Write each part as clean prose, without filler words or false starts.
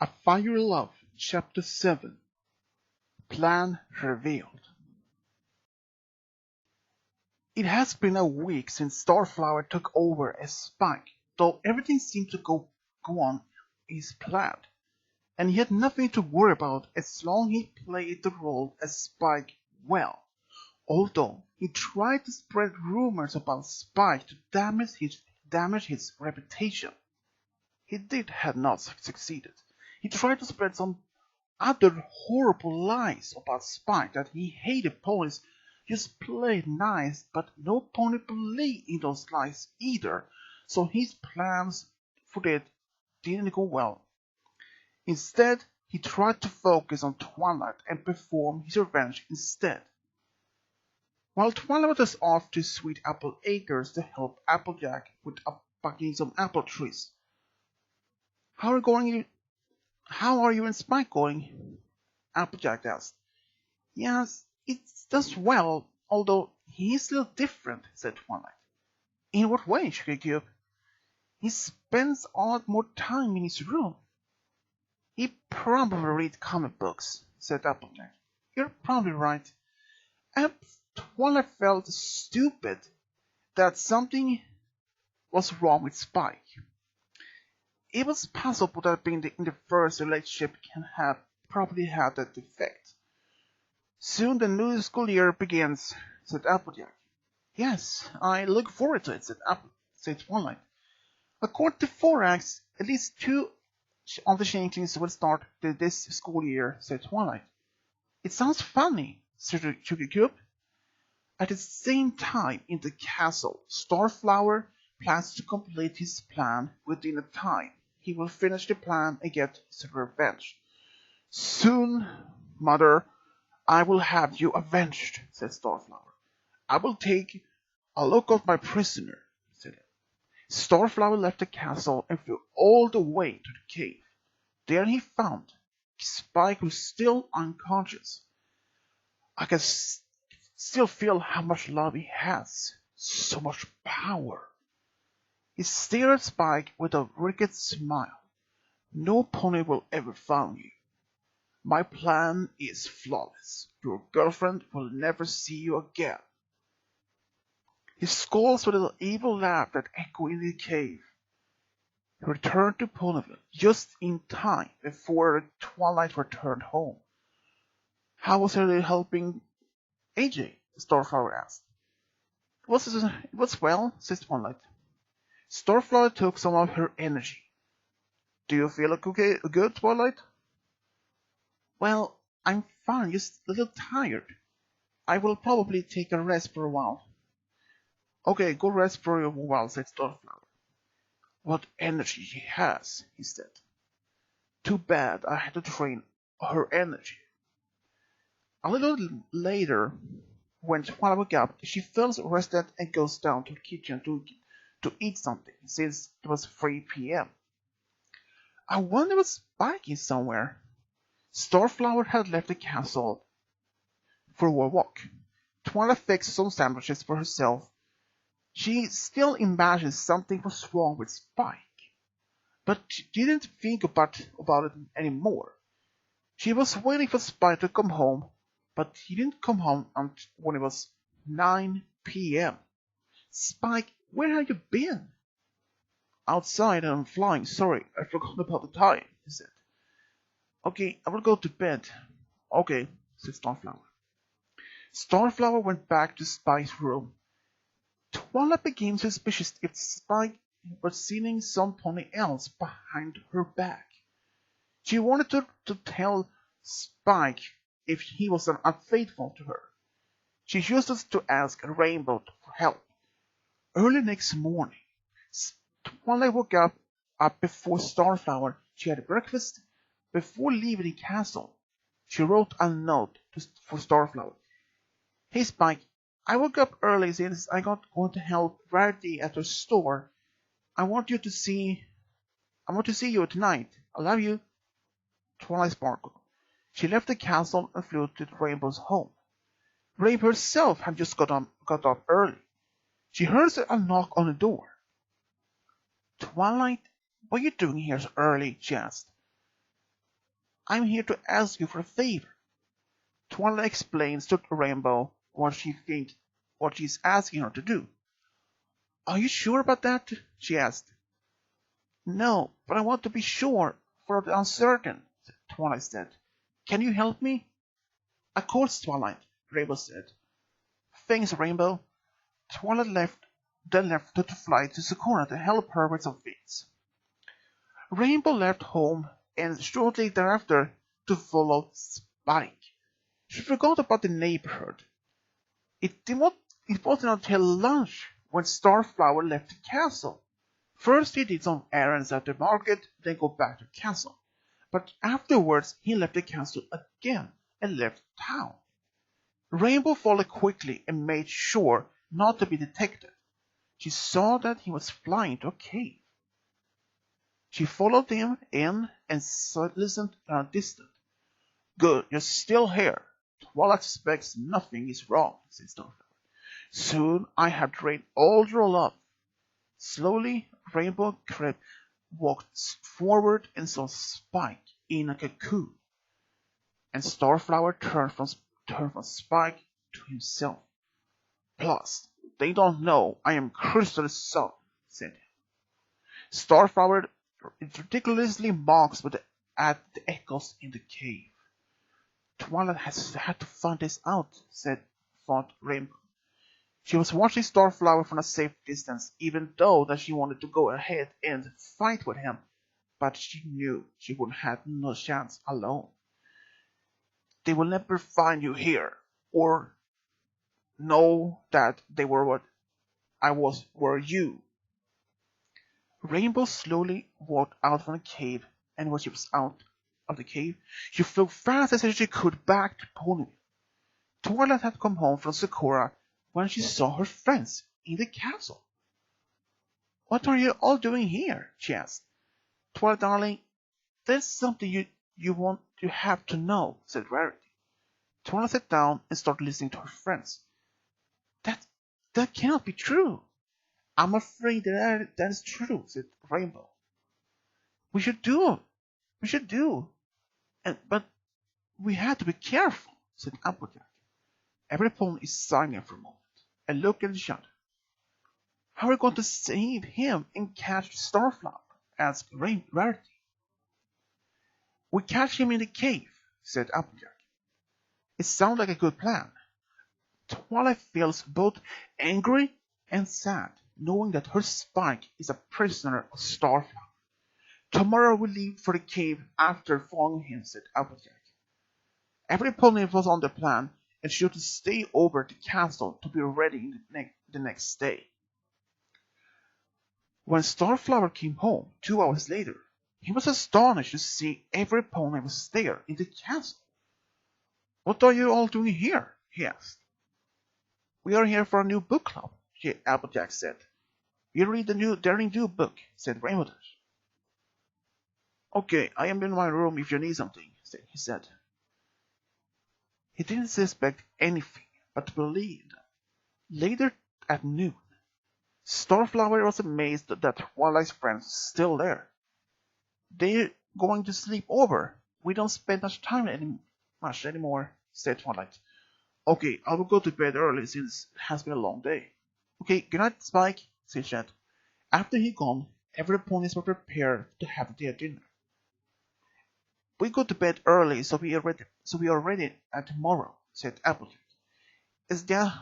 A Fiery Love, Chapter 7. Plan Revealed. It has been a week since Starflower took over as Spike, though everything seemed to go on as planned, and he had nothing to worry about as long as he played the role as Spike well. Although he tried to spread rumors about Spike to damage his reputation, he had not succeeded. He tried to spread some other horrible lies about Spike, that he hated ponies, just played nice, but no pony believed in those lies either, so his plans for that didn't go well. Instead, he tried to focus on Twilight and perform his revenge instead. While Twilight was off to Sweet Apple Acres to help Applejack with bucking some apple trees. How are you and Spike going? Applejack asked. Yes, it does well, although he is still different, said Twilight. In what way, Sugarcube? He spends a lot more time in his room. He probably reads comic books, said Applejack. You're probably right. Twilight felt stupid that something was wrong with Spike. It was possible that being in the first relationship can have probably had that effect. Soon the new school year begins, said Applejack. Yes, I look forward to it, said Twilight. According to Forax, at least 2 of the changelings will start this school year, said Twilight. It sounds funny, said Sugarcube. At the same time, in the castle, Starflower plans to complete his plan within a time. He will finish the plan and get his revenge. Soon, Mother, I will have you avenged, said Starflower. I will take a look at my prisoner, said it. Starflower left the castle and flew all the way to the cave. There he found Spike, who was still unconscious. I can still feel how much love he has, so much power. He stared at Spike with a wicked smile. No pony will ever find you. My plan is flawless. Your girlfriend will never see you again. He scolds with an evil laugh that echoed in the cave. He returned to Ponyville just in time before Twilight returned home. How was he helping AJ? Starflower asked. It was well, said Twilight. Starflower took some of her energy. Do you feel good, Twilight? Well, I'm fine, just a little tired. I will probably take a rest for a while. Okay, go rest for a while, said Starflower. What energy she has, he said. Too bad I had to drain her energy. A little later, when Twilight woke up, she feels rested and goes down to the kitchen to eat something, since it was 3 p.m. I wonder if Spike is somewhere. Starflower had left the castle for a walk. Twilight fixed some sandwiches for herself. She still imagined something was wrong with Spike, but she didn't think about it anymore. She was waiting for Spike to come home, but he didn't come home when it was 9 p.m. Spike, where have you been? Outside and I'm flying. Sorry, I forgot about the time, he said. Okay, I will go to bed. Okay, said Starflower. Starflower went back to Spike's room. Twilight became suspicious if Spike was seeing some pony else behind her back. She wanted to tell Spike if he was unfaithful to her. She used to ask Rainbow for help. Early next morning, Twilight woke up before Starflower. She had breakfast. Before leaving the castle, she wrote a note for Starflower. Hey Spike, I woke up early since I got going to help Rarity at her store. I want to see you tonight. I love you. Twilight sparkled. She left the castle and flew to Rainbow's home. Rainbow herself had just got up early. She heard a knock on the door. Twilight, what are you doing here so early? She asked. I'm here to ask you for a favor. Twilight explains to Rainbow what she's asking her to do. Are you sure about that? She asked. No, but I want to be sure for the uncertain, Twilight said. Can you help me? Of course, Twilight, Rainbow said. Thanks, Rainbow. Twilight then left to fly to Sakura to help her with some things. Rainbow left home and shortly thereafter to follow Spike. She forgot about the neighborhood. It wasn't until lunch when Starflower left the castle. First he did some errands at the market, then go back to the castle. But afterwards he left the castle again and left town. Rainbow followed quickly and made sure not to be detected. She saw that he was flying to a cave. She followed him in and listened at a distance. Good, you're still here. Twilight suspects nothing is wrong, said Starflower. Soon I have drained all your love. Slowly, Rainbow walked forward and saw Spike in a cocoon. And Starflower turned from Spike to himself. Plus, they don't know I am Crystal's son, said he. Starflower ridiculously mocks at the echoes in the cave. Twilight has had to find this out, thought Rainbow. She was watching Starflower from a safe distance, even though that she wanted to go ahead and fight with him, but she knew she would have no chance alone. They will never find you here, or know that they were were you. Rainbow slowly walked out from the cave, and when she was out of the cave, she flew fast as she could back to Ponyville. Twilight had come home from Sakura when she saw her friends in the castle. What are you all doing here? She asked. Twilight, darling, there's something you have to know, said Rarity. Twilight sat down and started listening to her friends. That cannot be true. I'm afraid that is true, said Rainbow. We should do. But we have to be careful, said Applejack. Every pony is silent for a moment and looked at each other. How are we going to save him and catch Starflower? Asked Rarity. We catch him in the cave, said Applejack. It sounds like a good plan. Twilight feels both angry and sad, knowing that her Spike is a prisoner of Starflower. Tomorrow we leave for the cave after following him, said Applejack. Every pony was on the plan and should stay over at the castle to be ready the next day. When Starflower came home 2 hours later, he was astonished to see every pony was there in the castle. What are you all doing here? He asked. We are here for a new book club, Applejack said. You read the new Daring Do book, said Rainbow Dash. Okay, I am in my room if you need something, he said. He didn't suspect anything, but believed. Later at noon, Starflower was amazed that Twilight's friends were still there. They're going to sleep over. We don't spend much time anymore, said Twilight. Okay, I will go to bed early since it has been a long day. Okay, good night, Spike, said Chad. After he gone, every ponies were prepared to have their dinner. We go to bed early so we are ready at tomorrow, said Applejack.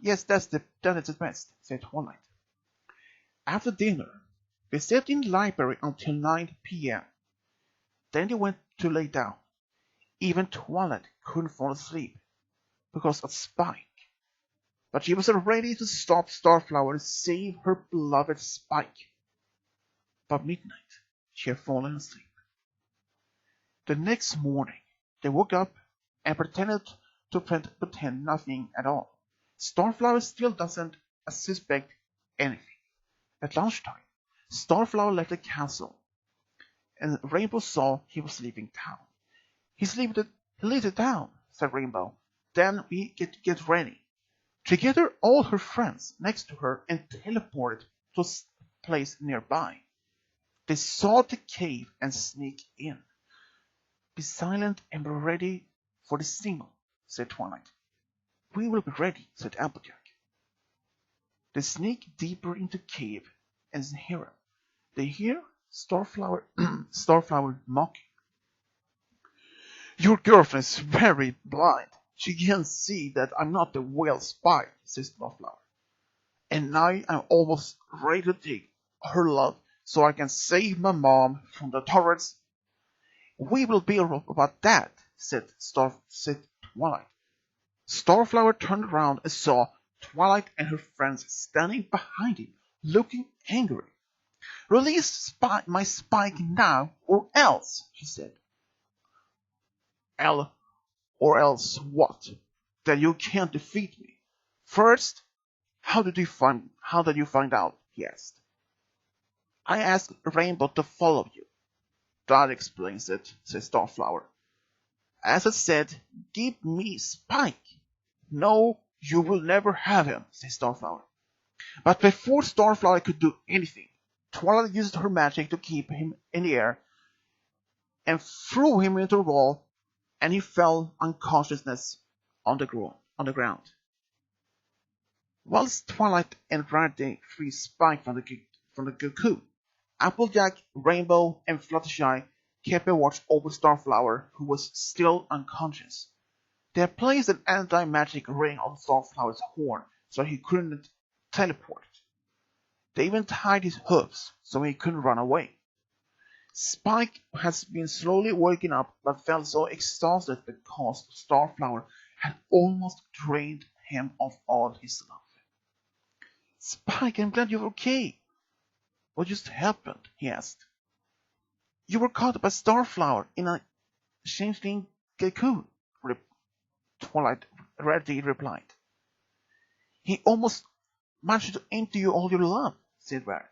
Yes, that is the best, said Twilight. After dinner, they sat in the library until 9 p.m. Then they went to lay down. Even Twilight couldn't fall asleep because of Spike. But she was ready to stop Starflower and save her beloved Spike. By midnight, she had fallen asleep. The next morning, they woke up and pretended to pretend nothing at all. Starflower still doesn't suspect anything. At lunchtime, Starflower left the castle, and Rainbow saw he was leaving town. He leaves it down, said Rainbow. Then we get ready. She gathered all her friends next to her and teleported to a place nearby. They saw the cave and sneaked in. Be silent and be ready for the signal, said Twilight. We will be ready, said Applejack. They sneak deeper into the cave and hear him. They hear Starflower, Starflower mocking. Your girlfriend is very blind. She can't see that I'm not the whale spy, says Starflower. And now I'm almost ready to take her love so I can save my mom from the turrets. We will be about that, said Twilight. Starflower turned around and saw Twilight and her friends standing behind him, looking angry. Release my spike now, or else, she said. Or else what? That you can't defeat me. First, how did you find out? He asked. I asked Rainbow to follow you. That explains it, said Starflower. As I said, give me Spike. No, you will never have him, said Starflower. But before Starflower could do anything, Twilight used her magic to keep him in the air and threw him into the wall, and he fell unconsciousness on the ground. Whilst Twilight and Rarity free Spike from the cocoon, Applejack, Rainbow, and Fluttershy kept a watch over Starflower, who was still unconscious. They had placed an anti-magic ring on Starflower's horn so he couldn't teleport. They even tied his hooves so he couldn't run away. Spike has been slowly waking up but felt so exhausted because Starflower had almost drained him of all his love. Spike, I'm glad you're okay. What just happened? He asked. You were caught by Starflower in a changeling cocoon, Twilight Rarity replied. He almost managed to empty you all your love, said Rarity.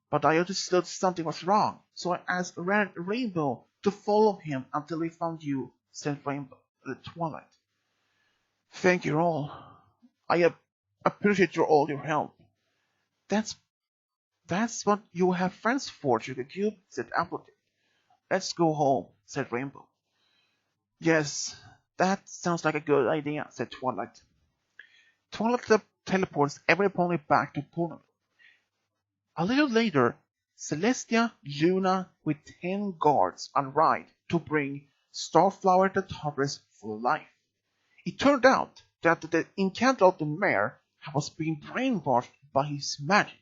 But I understood something was wrong, so I asked Rainbow to follow him until we found you, said Twilight. Thank you all. I appreciate all your help. That's what you have friends for, Sugar Cube, said Applejack. Let's go home, said Rainbow. Yes, that sounds like a good idea, said Twilight. Twilight teleports every pony back to Ponyville. A little later, Celestia, Luna with 10 guards arrived to bring Starflower to Tartarus for life. It turned out that the enchanted mare was being brainwashed by his magic,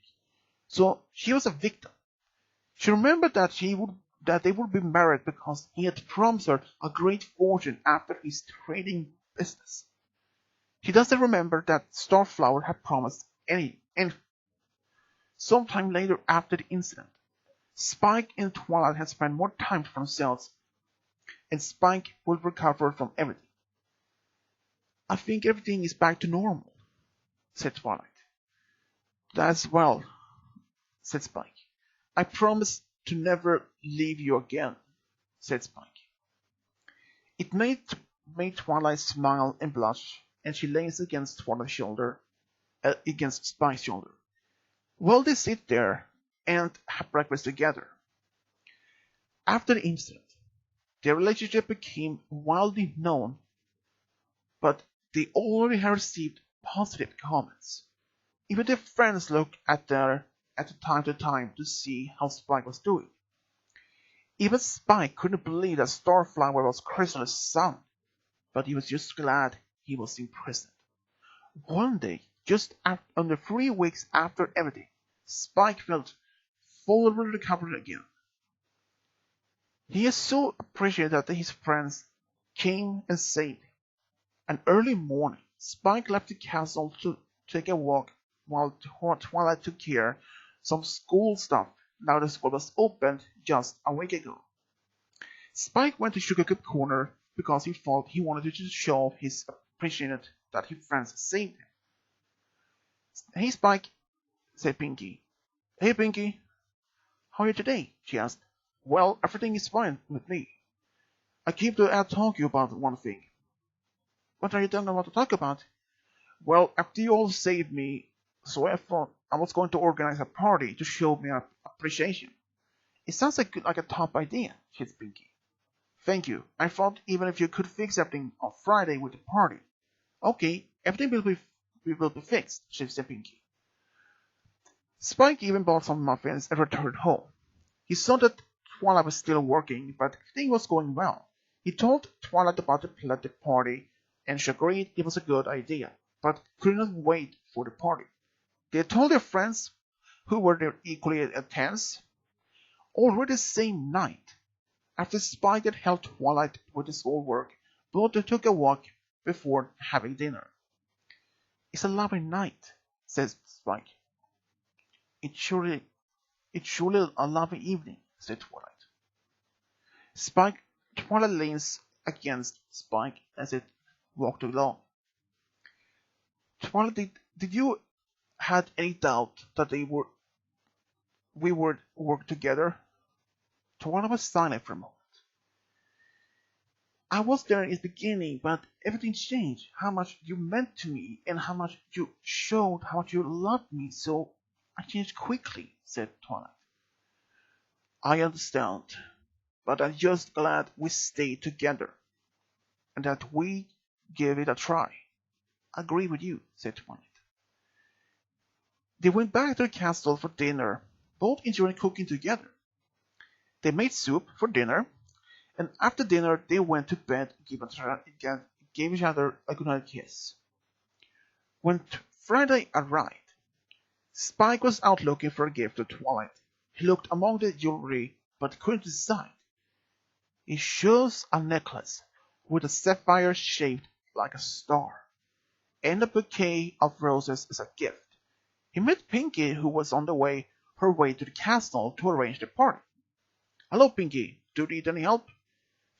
so she was a victim. She remembered that they would be married because he had promised her a great fortune after his trading business. She doesn't remember that Starflower had promised anything. Sometime later after the incident, Spike and Twilight had spent more time for themselves, and Spike will recover from everything. I think everything is back to normal, said Twilight. That's well, said Spike. I promise to never leave you again, said Spike. It made Twilight smile and blush, and she leans against Twilight's shoulder, against Spike's shoulder. Well, they sit there and have breakfast together. After the incident, their relationship became widely known, but they already had received positive comments. Even their friends looked at her at time to time to see how Spike was doing. Even Spike couldn't believe that Starflower was Chrysalis' son, but he was just glad he was imprisoned. One day, just under 3 weeks after everything, Spike felt fully recovered again. He is so appreciated that his friends came and saved him. An early morning, Spike left the castle to take a walk while Twilight took care of some school stuff now the school was opened just a week ago. Spike went to Sugarcube Corner because he thought he wanted to show his appreciation that his friends saved him. Hey Spike, said Pinky. Hey Pinky, how are you today? She asked. Well, everything is fine with me. I came to talk to you about one thing. What are you talking about to talk about? Well, after you all saved me, so I thought I was going to organize a party to show my appreciation. It sounds like a top idea, said Pinky. Thank you. I thought even if you could fix everything on Friday with the party. Okay, everything will be fixed, she said Pinky. Spike even bought some muffins and returned home. He saw that Twilight was still working, but everything was going well. He told Twilight about the party, and she agreed it was a good idea, but could not wait for the party. They told their friends, who were there equally tense, already the same night. After Spike had helped Twilight with his schoolwork, both took a walk before having dinner. It's a lovely night, says Spike. It's surely a lovely evening, said Twilight. Twilight leans against Spike as it walked along. Twilight, did you had any doubt that we would work together? Twilight was silent for a moment. I was there in the beginning, but everything changed. How much you meant to me, and how much you showed how much you loved me, so I changed quickly, said Twilight. I understand, but I'm just glad we stayed together, and that we gave it a try. I agree with you, said Twilight. They went back to the castle for dinner, both enjoying cooking together. They made soup for dinner, and after dinner they went to bed and gave each other a goodnight kiss. When Friday arrived, Spike was out looking for a gift for Twilight. He looked among the jewelry, but couldn't decide. He chose a necklace with a sapphire shaped like a star, and a bouquet of roses as a gift. He met Pinky, who was on her way to the castle to arrange the party. Hello, Pinky. Do you need any help?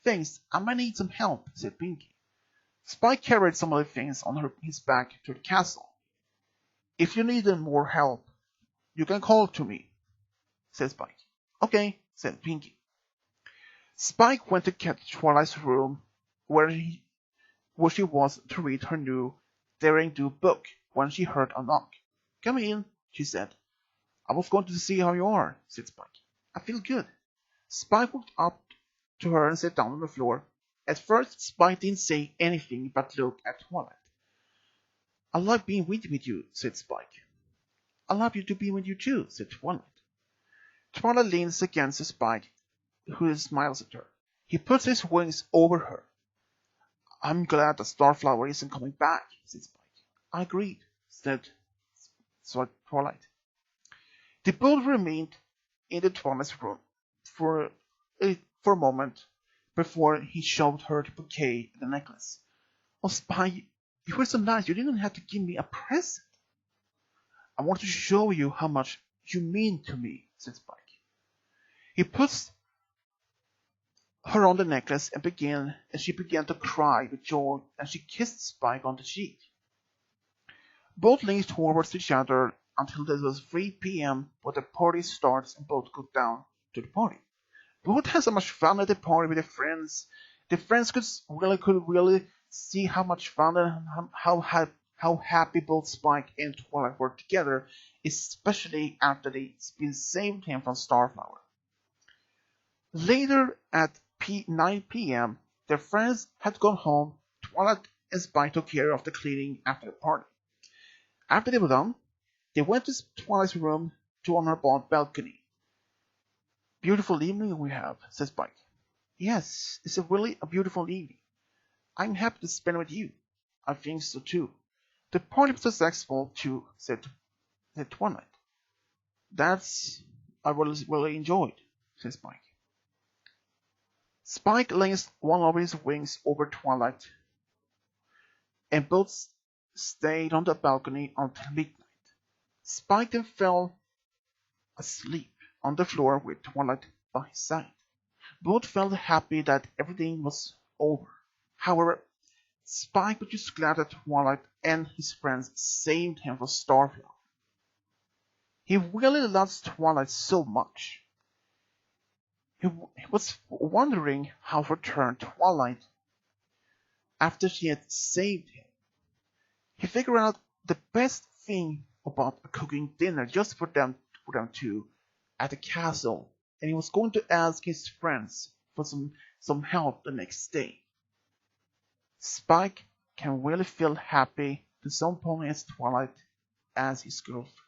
Thanks, I might need some help, said Pinky. Spike carried some of the things on his back to the castle. If you need more help, you can call to me, said Spike. Okay, said Pinky. Spike went to Twilight's room, where she was to read her new Daring Do book when she heard a knock. Come in, she said. I was going to see how you are, said Spike. I feel good. Spike walked up to her and sat down on the floor. At first, Spike didn't say anything but look at Twilight. I like being with you, said Spike. I love you to be with you too, said Twilight. Twilight leans against Spike, who smiles at her. He puts his wings over her. I'm glad the Starflower isn't coming back, said Spike. I agreed, said Twilight. They both remained in the Twilight's room for a moment before he showed her the bouquet and the necklace. Oh, Spike, you were so nice. You didn't have to give me a present. I want to show you how much you mean to me, said Spike. He puts her on the necklace and she began to cry with joy, and she kissed Spike on the cheek. Both leaned towards each other until it was 3 p.m. when the party starts and both go down to the party. Both had so much fun at the party with their friends. The friends could really see how much fun and how happy both Spike and Twilight were together, especially after they'd been saved him from Starflower. Later at 9 p.m., their friends had gone home. Twilight and Spike took care of the cleaning after the party. After they were done, they went to Twilight's room to on her balcony. Beautiful evening we have, said Spike. Yes, it's really a beautiful evening. I'm happy to spend it with you. I think so too. The party was successful too, said Twilight. I really enjoyed, said Spike. Spike lays one of his wings over Twilight, and both stayed on the balcony until midnight. Spike then fell asleep on the floor with Twilight by his side. Both felt happy that everything was over. However, Spike was just glad that Twilight and his friends saved him from Starflower. He really loves Twilight so much. He was wondering how to return Twilight after she had saved him. He figured out the best thing about cooking dinner just for them two at the castle, and he was going to ask his friends for some some help the next day. Spike can really feel happy to some point as Twilight as his girlfriend.